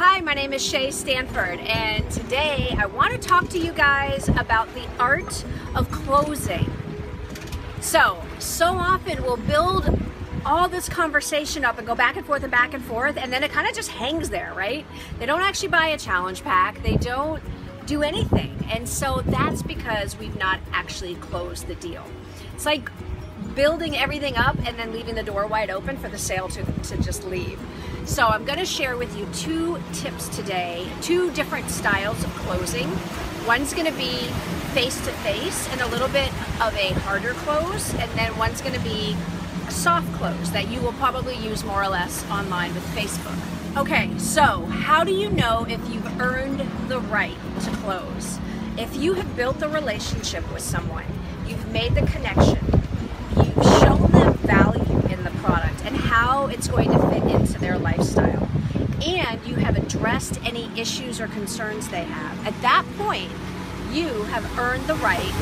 Hi, my name is Shay Stanford, and today I want to talk to you guys about the art of closing. So often we'll build all this conversation up and go back and forth and back and forth, and then it kind of just hangs there, right? They don't actually buy a challenge pack. They don't do anything. And so that's because we've not actually closed the deal. It's like building everything up and then leaving the door wide open for the sale to just leave. So I'm going to share with you two tips today, two different styles of closing. One's going to be face-to-face and a little bit of a harder close, and then one's going to be a soft close that you will probably use more or less online with Facebook. Okay, so how do you know if you've earned the right to close? If you have built the relationship with someone, you've made the connection, you've shown them value in the product and how it's going to fit into their lifestyle, and you have addressed any issues or concerns they have, at that point, you have earned the right.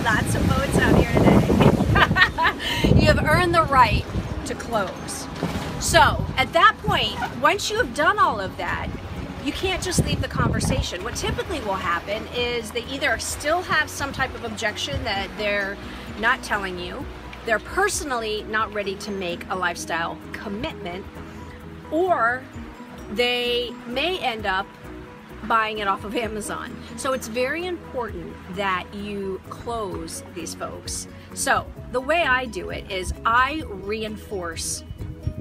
Lots of boats out here today. You have earned the right to close. So at that point, once you have done all of that, you can't just leave the conversation. What typically will happen is they either still have some type of objection that they're not telling you, they're personally not ready to make a lifestyle commitment, or they may end up buying it off of Amazon. So it's very important that you close these folks. So the way I do it is I reinforce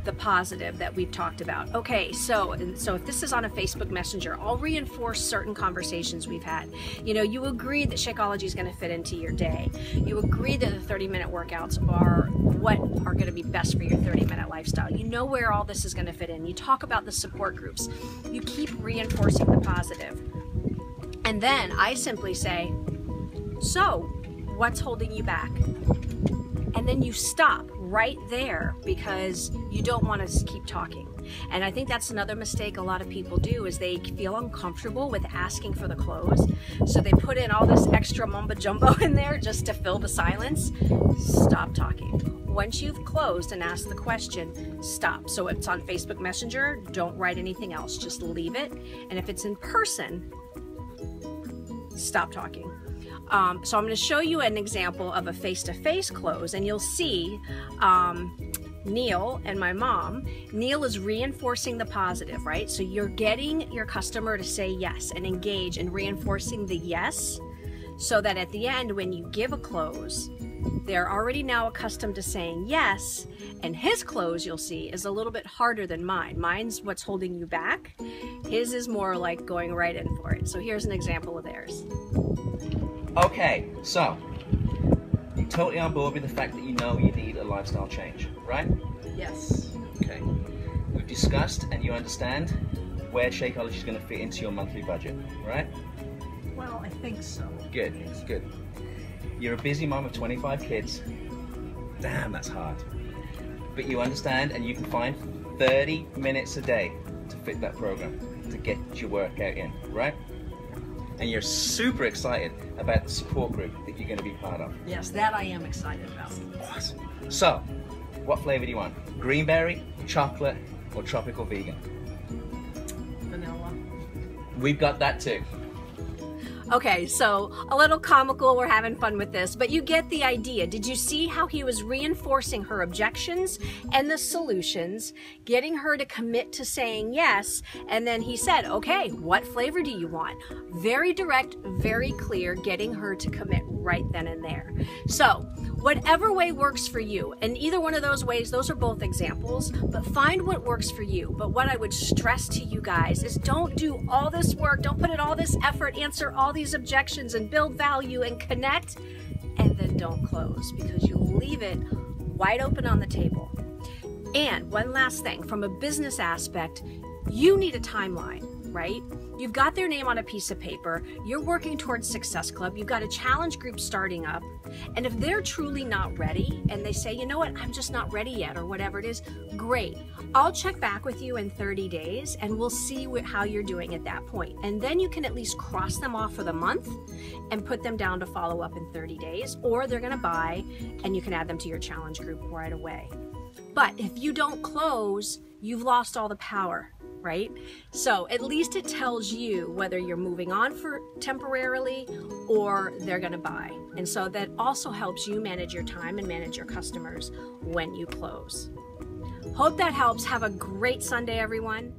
the positive that we've talked about. Okay, so if this is on a Facebook Messenger, I'll reinforce certain conversations we've had. You know, you agree that Shakeology is going to fit into your day. You agree that the 30-minute workouts are what are going to be best for your 30-minute lifestyle. You know where all this is going to fit in. You talk about the support groups. You keep reinforcing the positive. And then I simply say, so what's holding you back? And then you stop right there because you don't want to keep talking. And I think that's another mistake a lot of people do is they feel uncomfortable with asking for the close. So they put in all this extra mumbo jumbo in there just to fill the silence. Stop talking. Once you've closed and asked the question, stop. So if it's on Facebook Messenger, don't write anything else, just leave it. And if it's in person, stop talking. So I'm going to show you an example of a face-to-face close, and you'll see Neil and my mom. Neil is reinforcing the positive, right? So you're getting your customer to say yes and engage and reinforcing the yes, so that at the end when you give a close, they're already now accustomed to saying yes, and his close, you'll see, is a little bit harder than mine. Mine's what's holding you back. His is more like going right in for it. So here's an example of theirs. Okay, so you're totally on board with the fact that you know you need a lifestyle change, right? Yes. Okay. We've discussed and you understand where Shakeology is going to fit into your monthly budget, right? Well, I think so. Good, good. You're a busy mom of 25 kids. Damn, that's hard. But you understand and you can find 30 minutes a day to fit that program, to get your workout in, right? And you're super excited about the support group that you're going to be part of. Yes, that I am excited about. Awesome. So, what flavor do you want? Greenberry, chocolate, or tropical vegan? Vanilla. We've got that too. Okay, so a little comical, we're having fun with this, but you get the idea. Did you see how he was reinforcing her objections and the solutions, getting her to commit to saying yes, and then he said, okay, what flavor do you want? Very direct, very clear, getting her to commit right then and there. So, whatever way works for you, and either one of those ways, those are both examples, but find what works for you. But what I would stress to you guys is don't do all this work, don't put in all this effort, answer all these objections and build value and connect, and then don't close because you'll leave it wide open on the table. And one last thing, from a business aspect, you need a timeline, right? You've got their name on a piece of paper, you're working towards Success Club, you've got a challenge group starting up, and if they're truly not ready and they say, you know what, I'm just not ready yet, or whatever it is, great. I'll check back with you in 30 days and we'll see how you're doing at that point. And then you can at least cross them off for the month and put them down to follow up in 30 days, or they're gonna buy and you can add them to your challenge group right away. But if you don't close, you've lost all the power, right? So at least it tells you whether you're moving on for temporarily or they're gonna buy. And so that also helps you manage your time and manage your customers when you close. Hope that helps. Have a great Sunday, everyone.